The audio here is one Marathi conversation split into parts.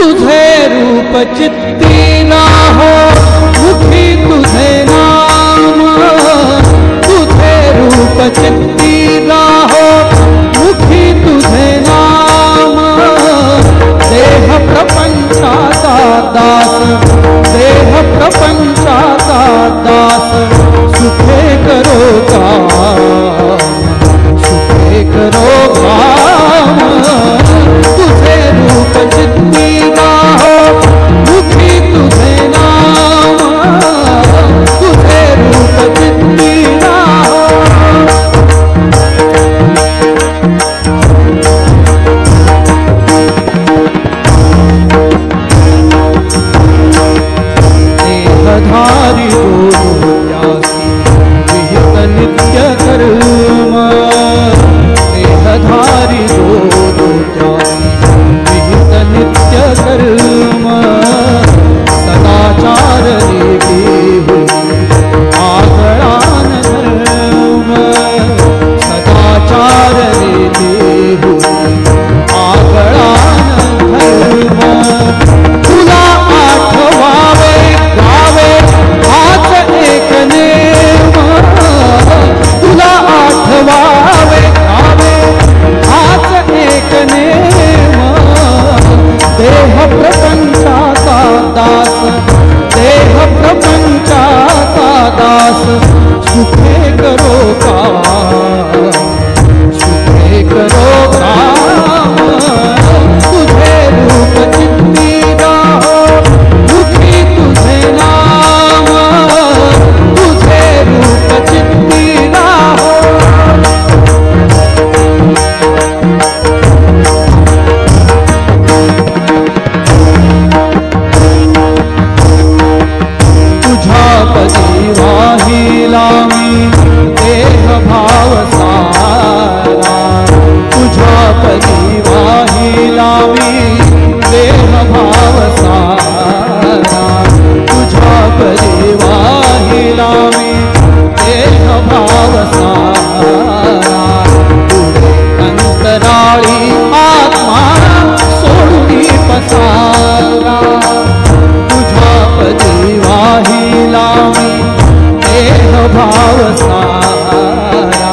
तुझे रूप चित्ती ना हो मुखी तुझे नाम, तुझे रूप चित्ती ना हो मुखी तुझे नाम। देह प्रपंचाचा दास, देह प्रपंचाचा दास, सुखे करो काम, सुखे करो काम। तुझे रूप चित्ती ना हो मुखी तुझे नाम, तुझे रूप चित्ती ना हो। देहधारी दोनों त्यासी विहित नित्य कर्म, देहधारी दोनों त्यासी विहित नित्य कर्म। सदाचार रीती हुई आगळान धर्म, सदाचार रीती हुई आगळान धर्म। तुला आठवावे गावे हाच एक नेम, तुला आठवावे गावे हाच एक नेम। देह प्रपंचाचा दास, देह प्रपंचाचा दास, सुखे करो काम, सुखे करो काम। तुझे रूप चित्ती ना हो मुखी तुझे नाम, तुझे रूप चित्ती ना हो। तुझ्या पदी वाही लावी देह भाव सारा, तुझ्या पदी वाही लावी देह भाव सारा, तुझ्या पदी वाही लावी देह भाव सारा। पुढे अंतराळी आत्मा सोडून पसारा, तुझ्या पदी वाही लावी देह भाव सारा।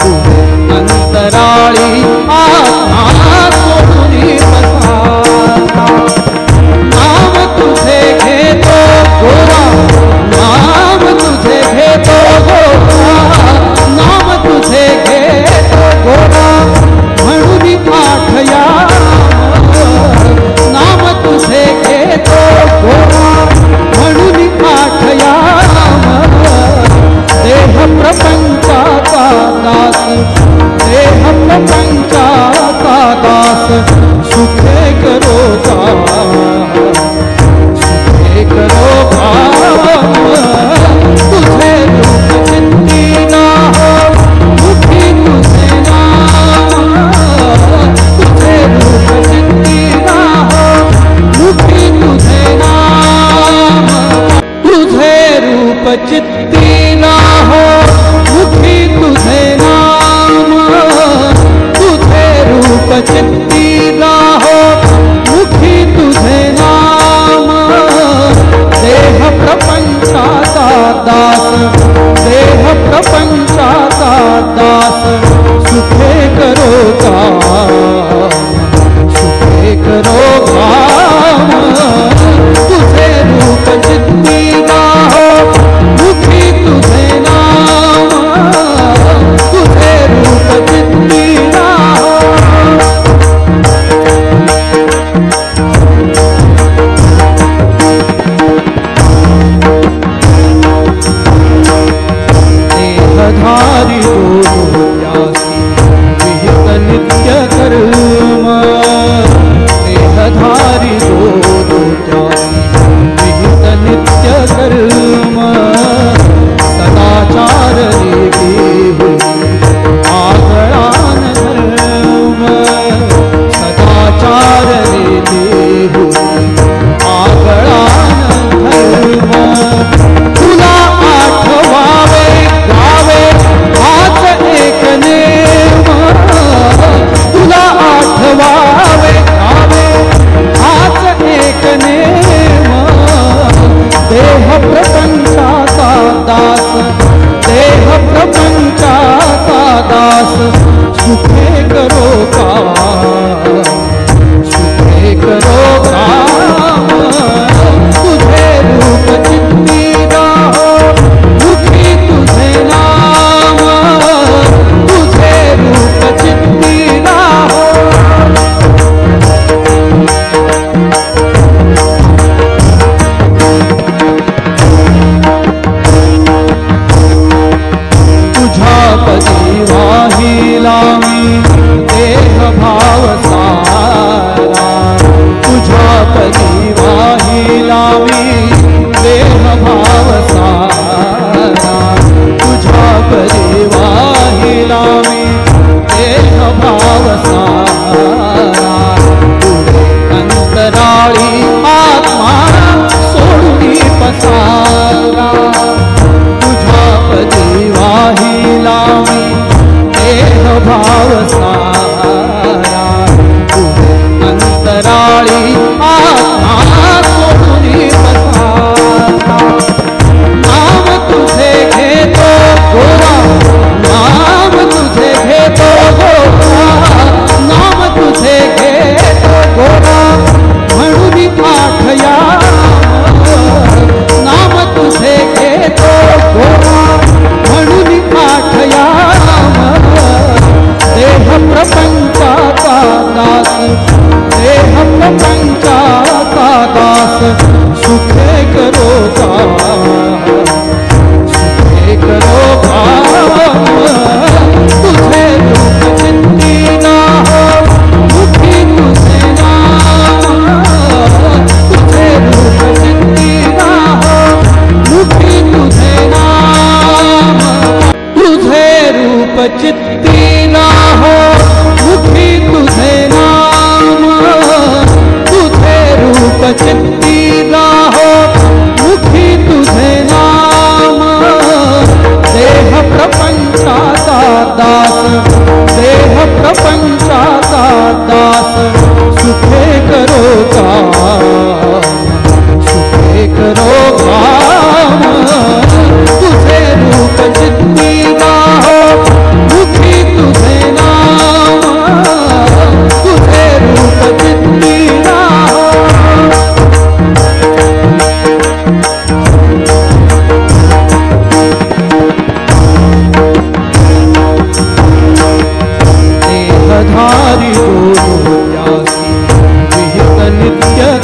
पुढे अंतराळी आत्मा सोडून पसारा। नाम तुझे घेतो गोरा, नाम तुझे घेतो गोरा, नाम तुझे घेतो गोरा, म्हणून पाठ या नाम तुझे घेतो गोरा, म्हणून पाठ या। देह प्रपंचाचा दास, देह प्रपंचाचा दास, सुखे करो काम, सुखे करो काम। तुझे रूप चित्ती ना हो मुखी तुझे नाम, तुझे रूप चित्ती ना हो मुखी तुझे नाम। तुझे रूप चित्ती ना हो मुखी तुझे नाम, तुझे रूप चित्ती ना हो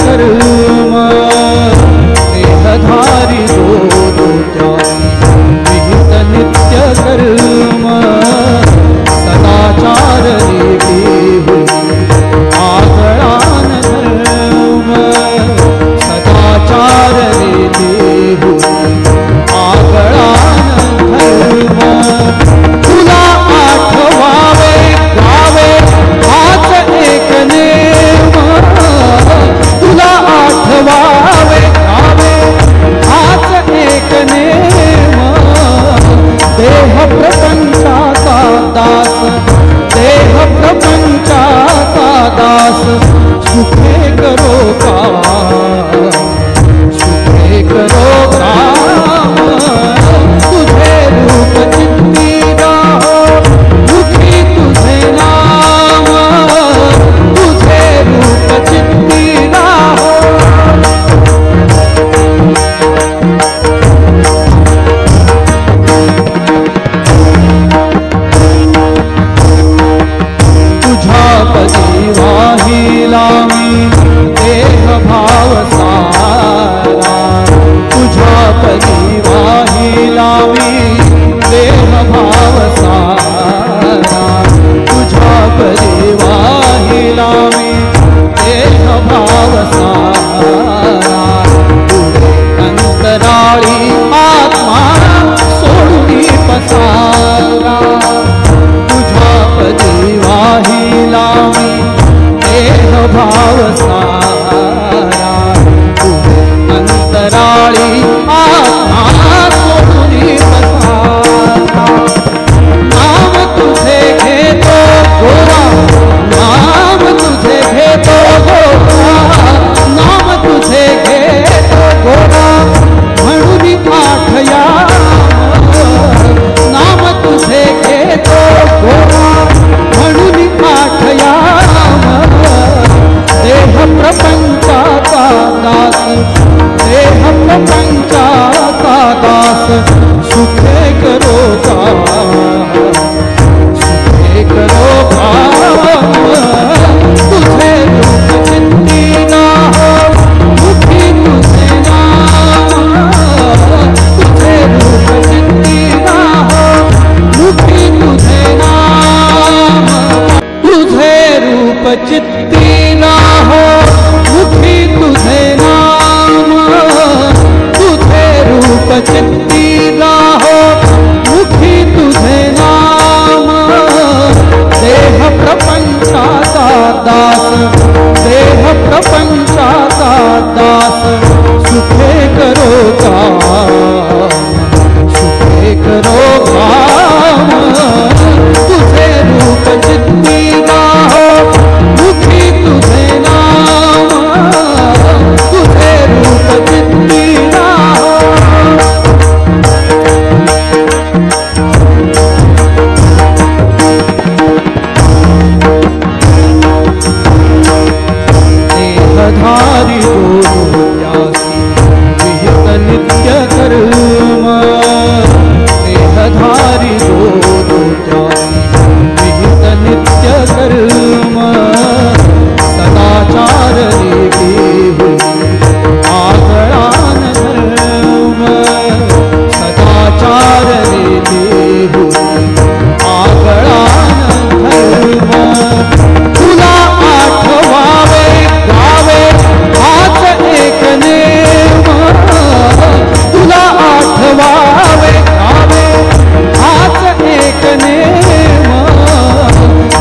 कर्म देहधारी दो त्यासी विहित नित्य कर्म सदाचार रे आगळान धर्म सदाचार रे आगळान धर्म तुला आठवावे गावे हाच एक नेम तुला आठवावे गावे हाच एक नेम देह प्रपंचाचा दास देह प्रपंचाचा दास सुखे करो काम सुखे करो काम तुझे रूप चित्ती राहो मुखी तुझे नाम तुझे रूप चित्ती राहो वाही लावी देह भाव सारा तुझ्या पदी वाही लावी देह भाव सारा तुझ्या पदी वाही लावी देह भाव सारा पुढे अंतराळी आत्मा सोडून पसारा तुझ्या पदी वाही लावी देह भाव सारा तुझे अंतराळी आत्मा सोडून पसारा नाम तुझे घेतो गोरा नाम तुझे घेतो गोरा नाम तुझे घेतो गोरा म्हणून आठया नाम तुझे घेतो गोरा म्हणून आठया देह प्रपंचाचा दास देह प्रपंचाचा दास सुखे करो काम सुखे करो काम तुझे रूप चित्ती राहो मुखी तुझे नाम तुझे रूप चित्ती राहो मुखी तुझे नाम तुझे रूप चित्ती राहो मुखी तुझे नाम तुझे रूप चित्ती राहो मुखी तुझे नाम देह प्रपंचाचा दास देह प्रपंचाचा दास सुखे करो काम सुखे करो काम तुझे रूप चित्ती राहो मुखी तुझे नाम तुझे रूप चित्ती राहो देहधारी दो त्यासी विहित नित्य कर्म देहधारी दो त्यासी विहित नित्य कर्म सदाचार रे आगळान धर्म सदाचार रे आगळान धर्म तुला आठवावे गावे हाच एक नेम तुला आठवावे गावे हाच एक नेम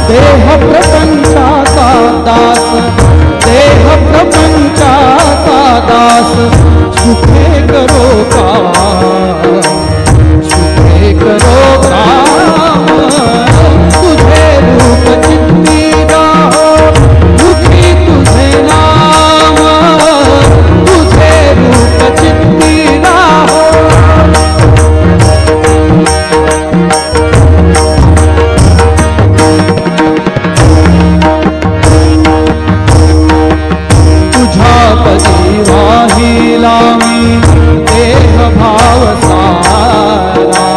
देह प्रपंचाचा दास देह प्रपंचाचा दास सुखे करो काम सुखे करो काम तुझे रूप चित्ती राहो मुखी तुझे नाम तुझे रूप चित्ती राहो तुझ्या पदी वाही लावी देह भाव सारा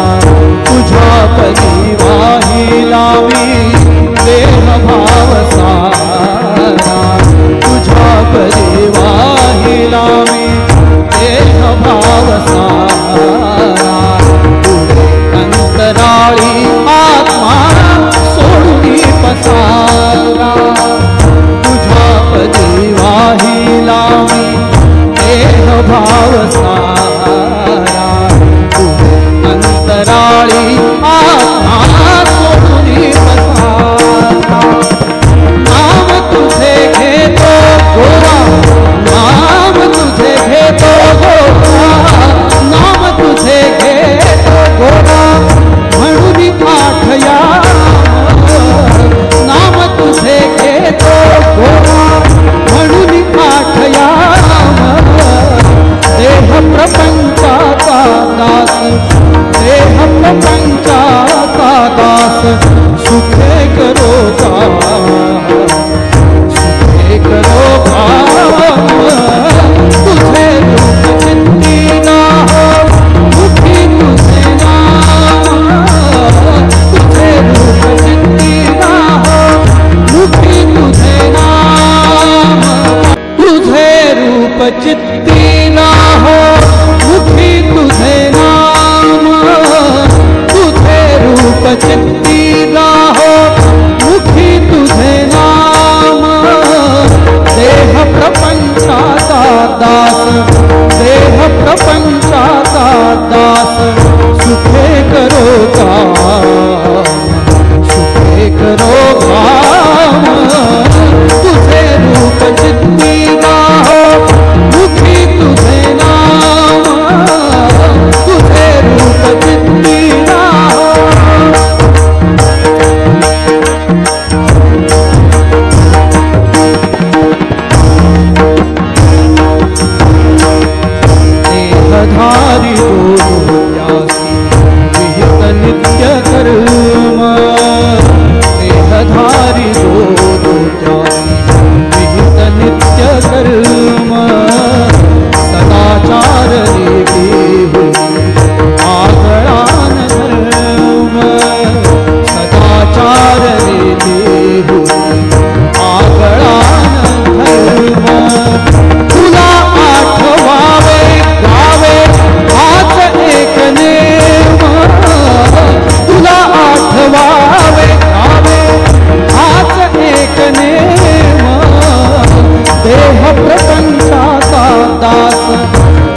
तुझ्या पदी वाही लावी देह भाव सारा तुझ्या पदी चित्ती ना हो मुखी तुझे नाम, तुझे रूप चित्ती ना हो मुखी तुझे नाम। देह प्रपंचाचा दास, देह प्रपंचाचा दास, सुखे करो काम, सुखे करो काम। तुझे रूप चित्ती ना हो मुखी तुझे नाम, तुझे रूप चित्ती ना हो। देहधारी हो त्यासी विहित नित्य कर्म, देहधारी हो त्यासी विहित नित्य कर्म। सदाचार रीती हुई आगळान धर्म, सदाचार रीती हुई आगळान धर्म। तुला आठवावे गावे हाच एक नेम, तुला आठवावे गावे हाच एक नेम। देह प्रपंचाचा दास,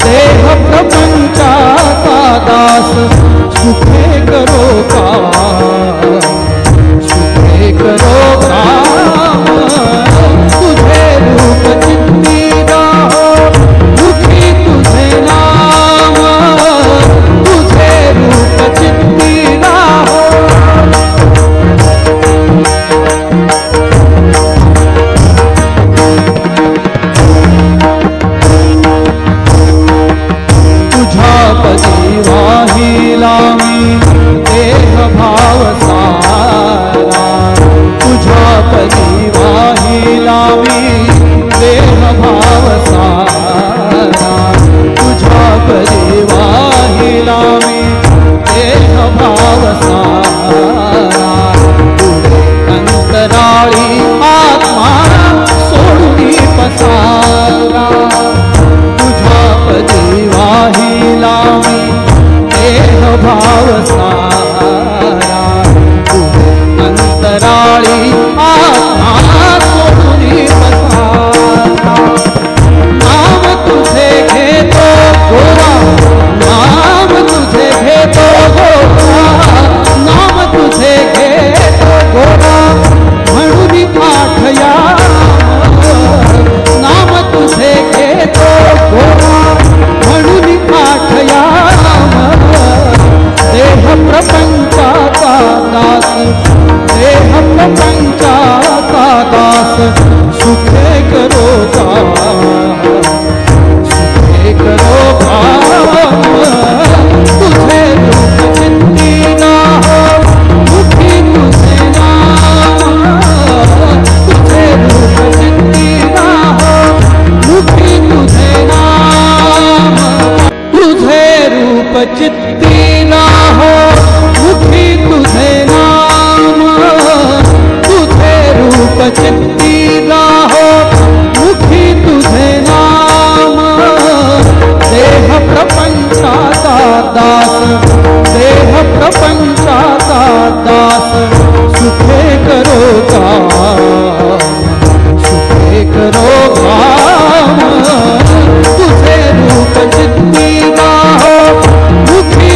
देह प्रपंचाचा दास, सुखे करो काम, सुखे करो काम। तुझे रूप चित्ती ना हो मुखी तुझे नाम, तुझे रूप चित्ती ना हो। तुझा पदी वाहिला मी देह भाव सारा, तुझा पदी वाहिला मी देह भाव सारा, तुझा पदी वाहिला मी देह भाव सारा। पुढे अंतराळी आत्मा सोडून पसारा, तुझा पदी वाहिला मी देह भाव सारा। पुढे अंतराळी आत्मा सोडून पसारा। नाम तुझे घेतो गोरा, नाम तुझे घेतो गोरा, नाम तुझे घेतो गोरा, म्हणून आठया नाम तुझे घेतो गोरा, म्हणून आठया। देह प्रपंचाचा दास, देह प्रपंचाचा दास, सुखे करो काम, सुखे करो काम। तुझे रूप चित्ती ना हो मुखी तुझे नाम, तुझे रूप चित्ती ना हो मुखी तुझे नाम। तुझे रूप चित्ती ना हो मुखी तुझे नाम, तुझे रूप चित्ती ना हो मुखी तुझे नाम। देह प्रपंचाचा दास, देह प्रपंचाचा दास, सुखे करो काम, सुखे करो काम। तुझे रूप चित्ती ना हो मुखी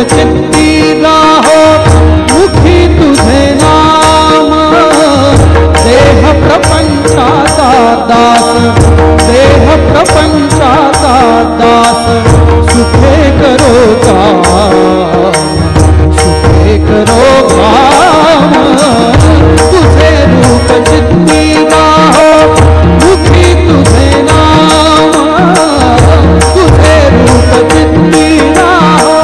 चित्ती राहो मुखी तुझे नाम देह प्रपंचाचा दास देह प्रपंचाचा दास सुखे करो काम सुखे करो काम तुझे रूप चित्ती राहो मुखी तुझे नाम तुझे रूप चित्ती राहो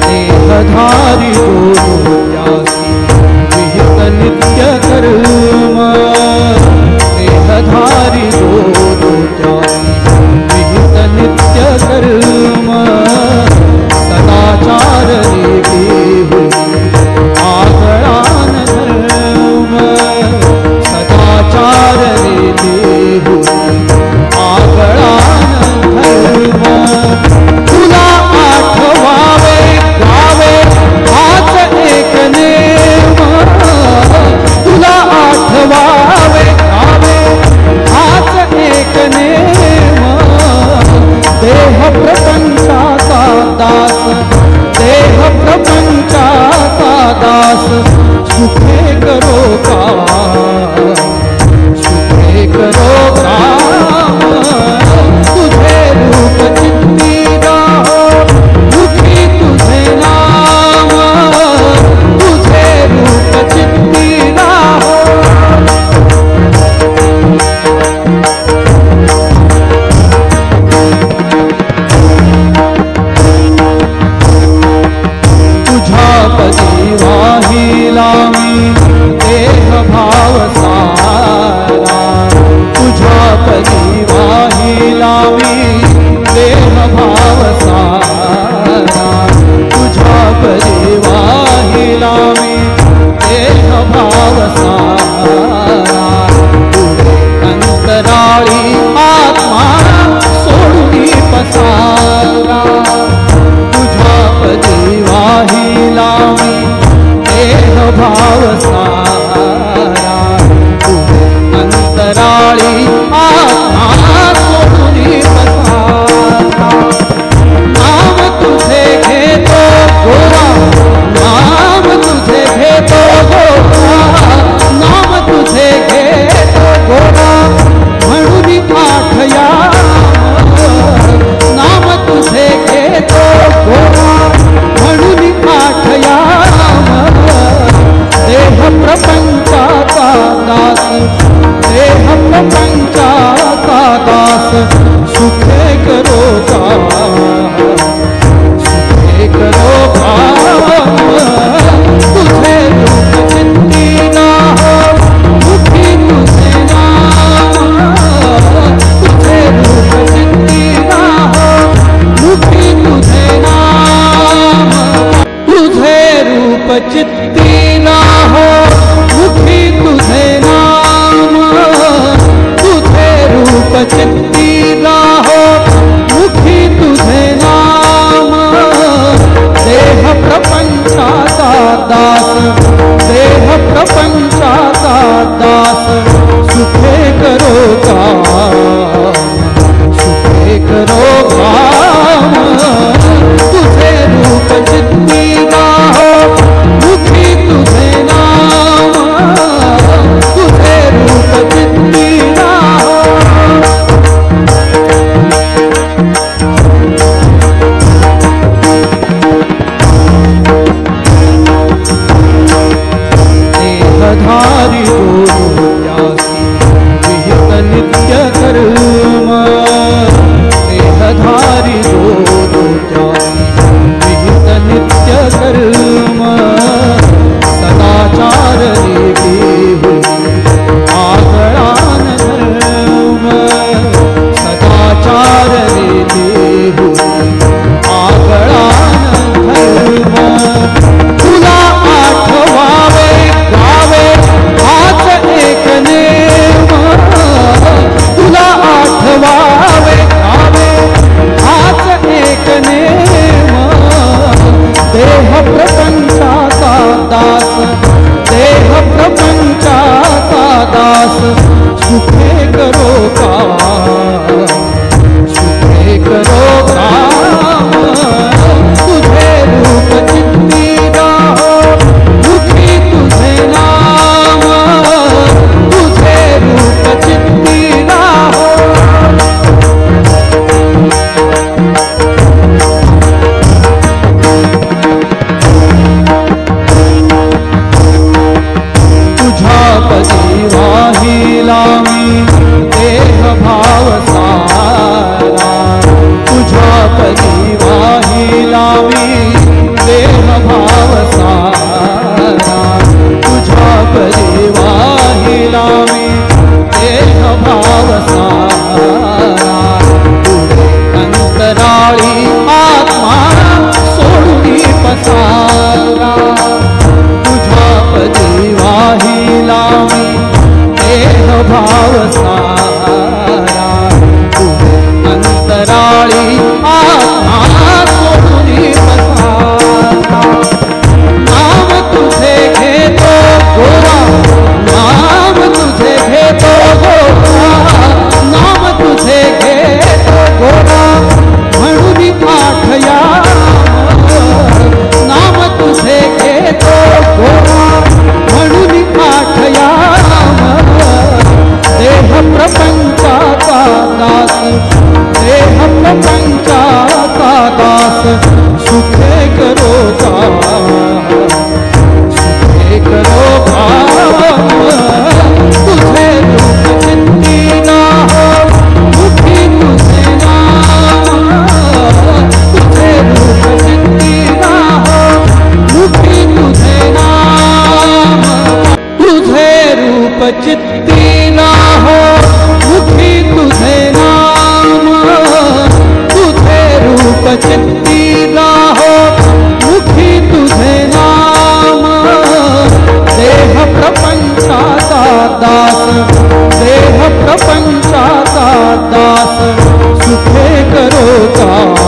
देहधारी दोषी विहित नित्य कर्म देहधारी दोषी विहित नित्य कर्म सदाचार रीती हुई आगळान धर्म सदाचार रीती हुई आगळान धर्म तुला आठवावे गावे हाच एक नेम तुला दास सुखे करो काम, सुखे करो काम। तुझे रूप चित्ती राहो मुखी तुझे नाम, तुझे रूप चित्ती राहो। वाही लावी देह भाव सारा, तुझा पदी वाही लावी देह भाव सारा, तुझा पदी वाही लावी देह भाव सारा। पुढे अंतराळी आत्मा सोडून पसारा, तुझा पदी वाही लावी देह भाव सारा। पुढे अंतराळी आत्मा सोडून पसारा। नाम तुझे घेतो गोरा, नाम तुझे घेतो गोरा, नाम तुझे घेतो गोरा म्हणून पाठया। नाम तुझे घेतो गोरा म्हणून पाठया। देह प्रपंचाचा दास, देह प्रपंचाचा दास सुखे करो काम, सुखे करो काम। तुझे रूप चित्ती राहो मुखी तुझे नाम, तुझे रूप चित्ती राहो मुखी तुझे नाम, तुझे रूप चित्ती राहो मुखी तुझे नाम, तुझे रूप चित्ती राहो मुखी तुझे नाम। देह प्रपंचाचा दास, देह प्रपंचाचा दास सुखे करो काम,